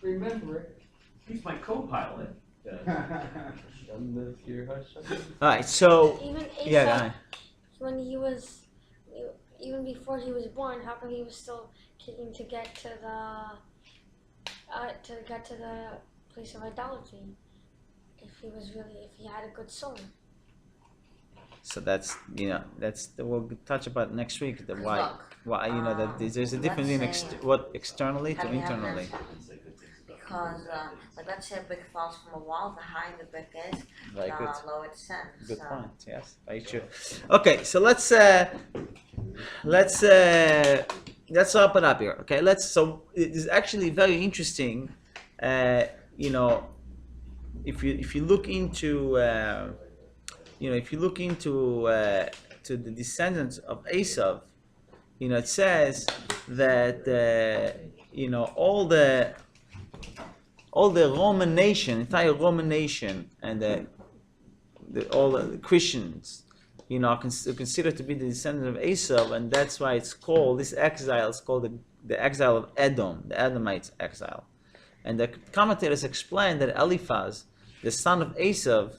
Remember it. He's my co-pilot. All right. So Even Asa, yeah. when he was even before he was born, how come he was still kicking to get to the place of idolatry? If he had a good soul. So that's we'll touch about next week. The why Look, that there's a difference in let's say- what externally to Have you had internally. this happen? Because, like, let's say a brick falls from a wall, the higher the brick is, Very the good. lower it descends. Good so. point. Yes, very true. Okay, so let's wrap it up here. Okay, So it is actually very interesting. If you look into to the descendants of Esau, it says that all the Roman nation, entire Roman nation, and all the Christians, are considered to be the descendants of Esau, and that's why it's called, this exile is called the exile of Edom, the Edomites exile. And the commentators explain that Eliphaz, the son of Esau,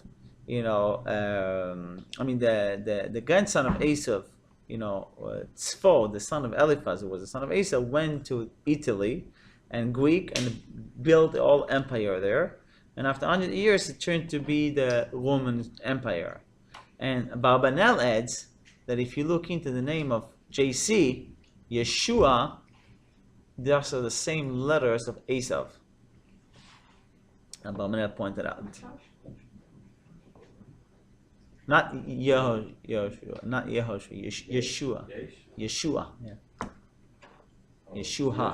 the grandson of Esau, Tzfo, the son of Eliphaz, who was the son of Esau, went to Italy and Greek and built the whole empire there. And after 100 years, it turned to be the Roman Empire. And Barbanel adds that if you look into the name of JC, Yeshua, those are the same letters of Esau. And Barbanel pointed out. Not Yehoshua, not Yehoshua, Yeshua. Yeshua, yeah. Yeshua.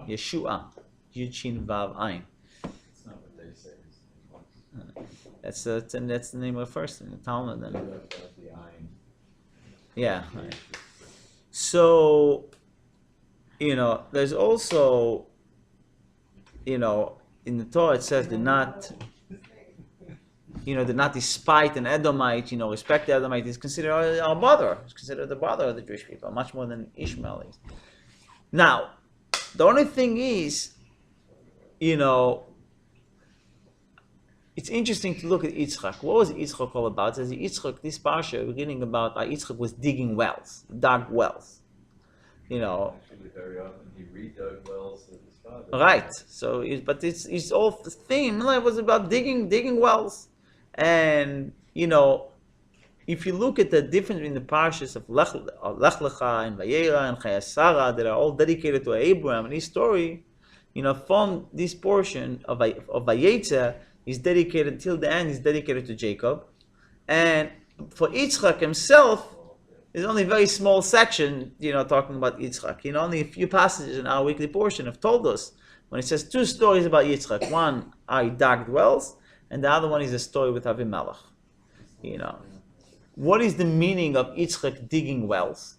Yeshua. Yud Vav Ayin. That's not what they say. That's the name of the first in the Talmud. Then. The ayin. Yeah. Right. So, there's also, in the Torah it says, do not despite an Edomite, respect the Edomite. He's considered our brother. He's considered the brother of the Jewish people, much more than Ishmael is. Now, the only thing is, it's interesting to look at Yitzchak. What was Yitzchak all about? It says Yitzchak, this parsha, we're reading about Yitzchak was digging wells, dug wells. Actually, very often he redug wells of his father. Right. So, it's all the theme. It was about digging wells, and if you look at the difference between the parshas of Lech Lecha and Vayera and Chayasara that are all dedicated to Abraham and his story, from this portion of Vayetze is dedicated till the end is dedicated to Jacob, and for Yitzchak himself is only a very small section, talking about Yitzchak. Only a few passages in our weekly portion have told us when it says two stories about Yitzchak. One, he dug wells, and the other one is a story with Avimelech. What is the meaning of Yitzchak digging wells?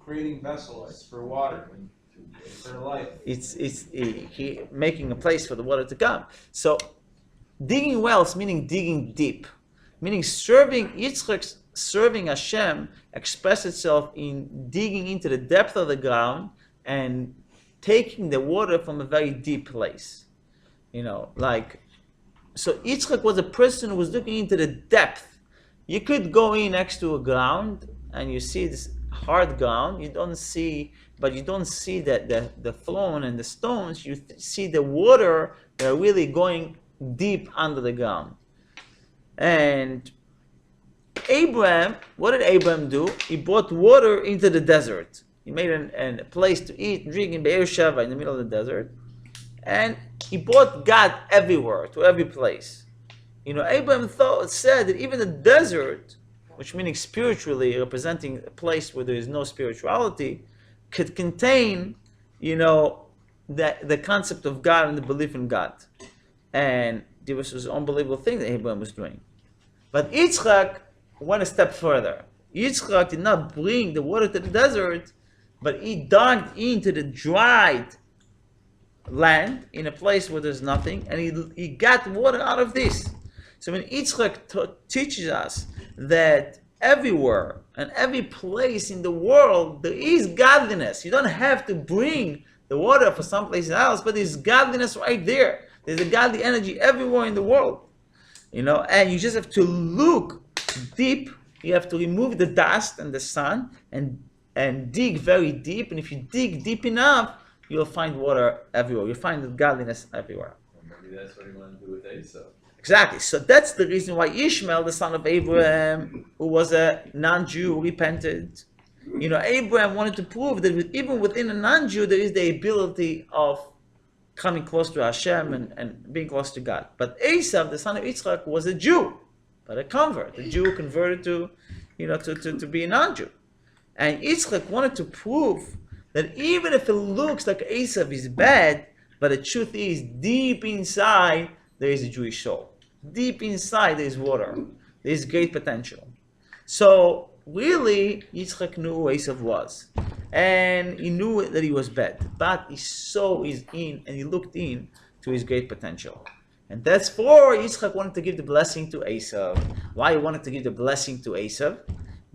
Creating vessels for water, for life. It's he making a place for the water to come. So digging wells meaning digging deep, meaning Yitzchak's serving Hashem express itself in digging into the depth of the ground and taking the water from a very deep place. So Yitzchak was a person who was looking into the depth. You could go in next to a ground and you see this hard ground. You don't see that the flow and the stones. You see the water that are really going deep under the ground. And Abraham, what did Abraham do? He brought water into the desert. He made a place to eat and drink in Beersheba in the middle of the desert. And he brought God everywhere, to every place. Abraham said that even the desert, which meaning spiritually representing a place where there is no spirituality, could contain, the concept of God and the belief in God. And this was an unbelievable thing that Abraham was doing. But Yitzchak went a step further. Yitzchak did not bring the water to the desert, but he dug into the dried land in a place where there's nothing, and he got water out of this. So when Yitzchak teaches us that everywhere and every place in the world there is godliness. You don't have to bring the water for someplace else, but there's godliness right there. There's a godly energy everywhere in the world. And you just have to look deep. You have to remove the dust and the sun and and dig very deep. And if you dig deep enough, you'll find water everywhere. You'll find godliness everywhere. Well, maybe that's what he wanted to do with Esau. Exactly. So that's the reason why Ishmael, the son of Abraham, who was a non-Jew, repented. Abraham wanted to prove that even within a non-Jew, there is the ability of coming close to Hashem and being close to God. But Esau, the son of Yitzchak, was a Jew, but a convert. A Jew converted to be a non-Jew. And Yitzchak wanted to prove that even if it looks like Esau is bad, but the truth is, deep inside, there is a Jewish soul. Deep inside, there is water. There is great potential. So, really, Yitzchak knew who Esau was. And he knew that he was bad. But he saw his in, and he looked in to his great potential. And that's for Yitzchak wanted to give the blessing to Esau. Why he wanted to give the blessing to Esau?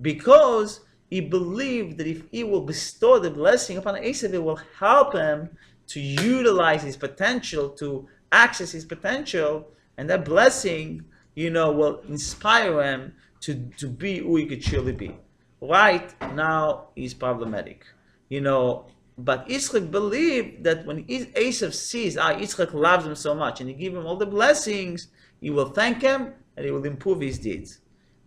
Because he believed that if he will bestow the blessing upon Esau, it will help him to utilize his potential, to access his potential, and that blessing, will inspire him to be who he could truly be. Right now, he's problematic, But Yitzchak believed that when Esau sees, Yitzchak loves him so much, and he gives him all the blessings, he will thank him, and he will improve his deeds.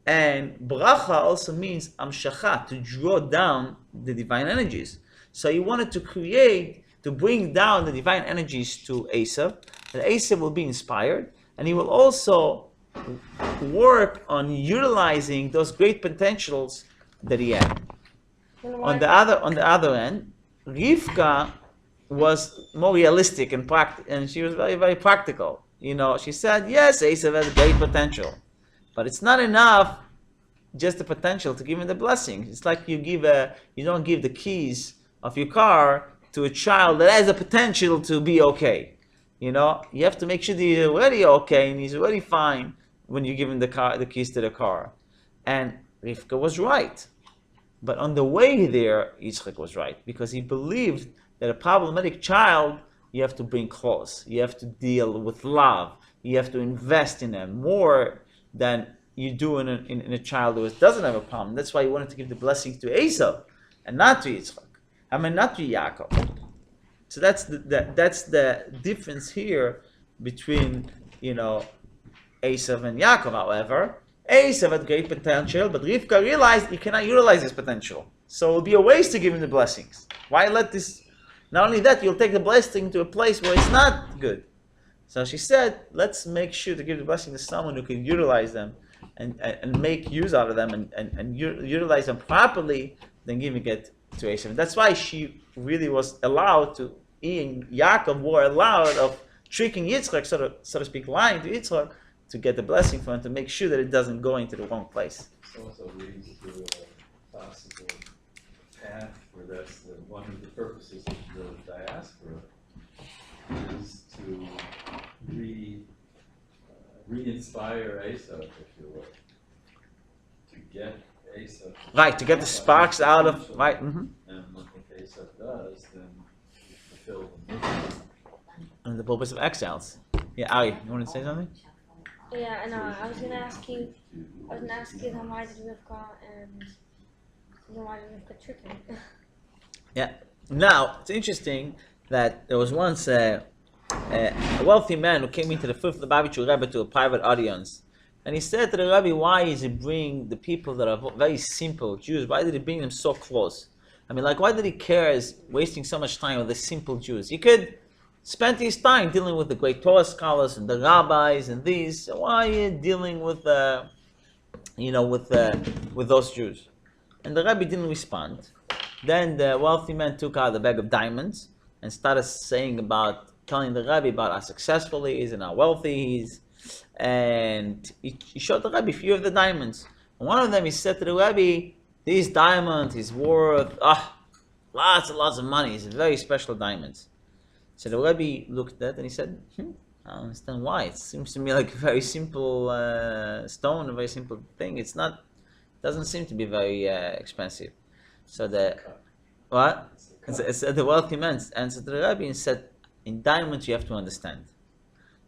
And bracha also means amshacha, to draw down the divine energies. So he wanted to bring down the divine energies to Esau, that Esau will be inspired, and he will also work on utilizing those great potentials that he had. On the other end, Rivka was more realistic and she was very, very practical. She said, yes, Esau has great potential, but it's not enough just the potential to give him the blessing. It's like you don't give the keys of your car to a child that has the potential to be okay. You have to make sure that he's already okay and he's already fine when you give him the keys to the car. And Rivka was right. But on the way there, Yitzchak was right, because he believed that a problematic child, you have to bring close. You have to deal with love. You have to invest in them more than you do in a child who doesn't have a problem. That's why he wanted to give the blessing to Esau and not to Yitzchak. Not to Yaakov. So that's the difference here between Esau and Yaakov. However, Esau had great potential, but Rivka realized he cannot utilize his potential. So it will be a waste to give him the blessings. Why let this? Not only that, you'll take the blessing to a place where it's not good. So she said, let's make sure to give the blessing to someone who can utilize them and make use out of them and utilize them properly, then giving it to Esau. And that's why she really was allowed to, and Yaakov were allowed of tricking Yitzchak, so to speak, lying to Yitzchak, to get the blessing for him, to make sure that it doesn't go into the wrong place. This also leads to a possible path where that's one of the purposes of the diaspora is to re-inspire Esau, if you will, to get Esau. Right, to get the sparks out of, right. Mm-hmm. And if Esau does, then you fulfill the mission. And the purpose of exiles. Yeah, Ari, you want to say something? Yeah, and I was gonna ask you then why did Rivka and why did Rivka trick him? Yeah. Now, it's interesting that there was once a wealthy man who came into the fifth Lubavitcher Rebbe to a private audience. And he said to the Rabbi, why is he bringing the people that are very simple Jews, why did he bring them so close? Why did he care is wasting so much time with the simple Jews? He could spend his time dealing with the great Torah scholars and the rabbis and these. So why are you dealing with with those Jews? And the Rabbi didn't respond. Then the wealthy man took out a bag of diamonds and started telling the Rabbi about how successful he is and how wealthy he is. And he showed the Rabbi a few of the diamonds. And one of them, he said to the Rabbi, "These diamonds is worth lots and lots of money. It's very special diamonds." So the Rebbe looked at it and he said, I don't understand why. It seems to me like a very simple stone, a very simple thing. Doesn't seem to be very expensive. So the wealthy man answered the Rebbe and said, in diamonds you have to understand.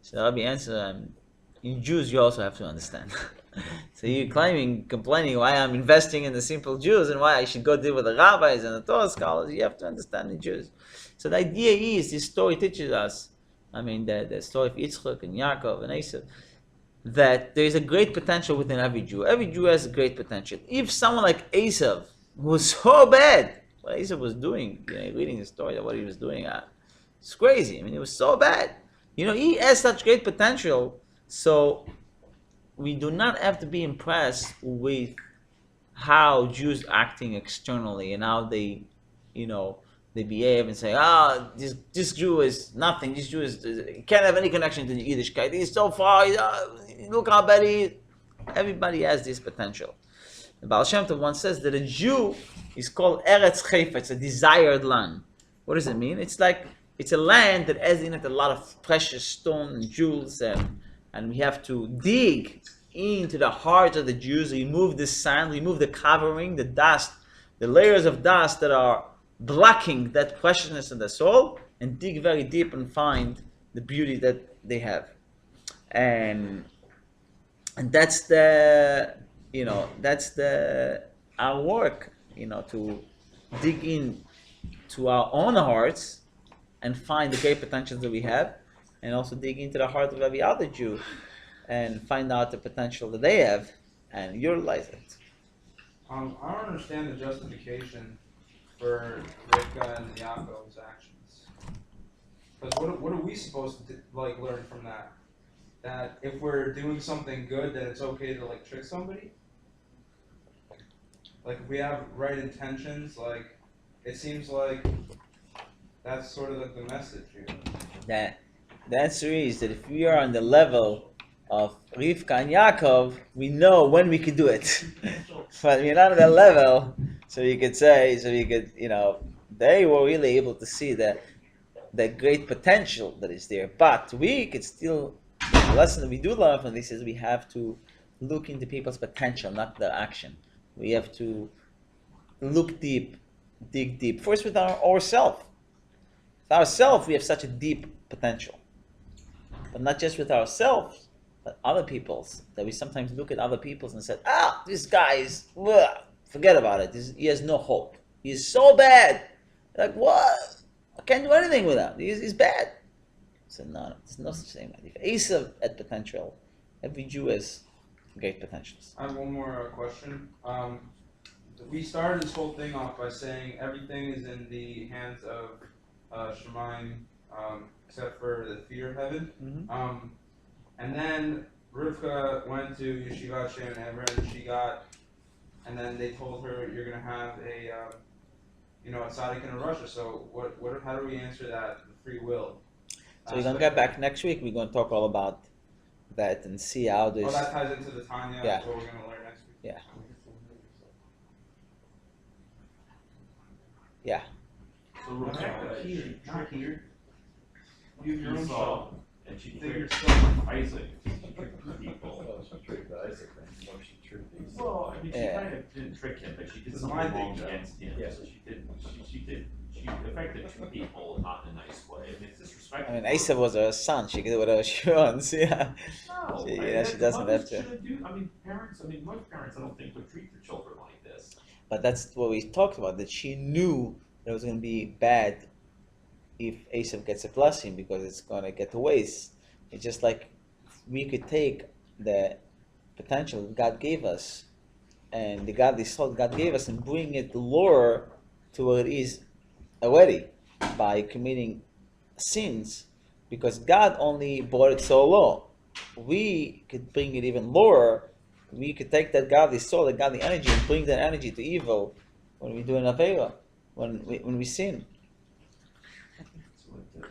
So the Rebbe answered him, you Jews, you also have to understand. So you're complaining why I'm investing in the simple Jews and why I should go deal with the rabbis and the Torah scholars. You have to understand the Jews. So the idea is, this story teaches us, the story of Yitzchak and Yaakov and Esau, that there is a great potential within every Jew. Every Jew has a great potential. If someone like Esau, who was so bad, what Esau was doing, reading the story of what he was doing, it's crazy. It was so bad. He has such great potential. So we do not have to be impressed with how Jews acting externally and how they behave and say, this Jew is nothing. This Jew can't have any connection to the Yiddishkeit. He's so far. Look how bad he is. Everybody has this potential. The Baal Shem Tov once says that a Jew is called Eretz Chayfetz, a desired land. What does it mean? It's a land that has in it a lot of precious stone and jewels, and we have to dig into the heart of the Jews, remove the sand, remove the covering, the dust, the layers of dust that are blocking that preciousness in the soul, and dig very deep and find the beauty that they have. And that's our work, to dig in to our own hearts and find the great potentials that we have, and also dig into the heart of every other Jew and find out the potential that they have and utilize it. I don't understand the justification for Rivka and Yaakov's actions. Because what are we supposed to learn from that? That if we're doing something good, that it's okay to trick somebody? If we have right intentions, it seems like that's sort of the message here. The answer is that if we are on the level of Rivka and Yaakov, we know when we could do it. But we're not on that level, they were really able to see the great potential that is there. But we could still, the lesson that we do learn from this is we have to look into people's potential, not their action. We have to look deep, dig deep. First with ourselves. With ourselves, we have such a deep potential. But not just with ourselves, but other people's. That we sometimes look at other people's and say, this guy is, forget about it. He has no hope. He is so bad. What? I can't do anything with that. He's bad. So no, there's no such thing. If Esau had potential, every Jew has great potentials. I have one more question. We started this whole thing off by saying everything is in the hands of Shemaim, except for the fear of heaven. Mm-hmm. And then Rivka went to Yeshivat Shem and Evren, and then they told her you're gonna have a tzaddik in Russia. So how do we answer that? The free will. So we're gonna get back next week. We're gonna talk all about that and see how this. Oh, that ties into the Tanya. Yeah. That's what we're gonna learn next week. Yeah. Yeah. So Rebecca, she Not here. You Your own saw, show. and she Figure tricked yourself. Isaac. She tricked people. Well, she tricked Isaac, then. No, she tricked Esau. Well, she Yeah. kind of didn't trick him, but she did It's something my wrong thing, Joe. against him. Yeah. So she affected two people not in a nice way. It's disrespectful. Asa was her son. She can do whatever she wants. Yeah. No, She- that's she doesn't mothers have to. shouldn't most parents I don't think would treat their children like this. But that's what we talked about. That she knew that it was going to be bad if Asaph gets a blessing because it's going to get to waste. It's just like we could take the potential that God gave us and the godly soul God gave us and bring it lower to where it is already by committing sins, because God only brought it so low. We could bring it even lower. We could take that godly soul, that godly energy, and bring that energy to evil when we do an avera, when we sin. So it,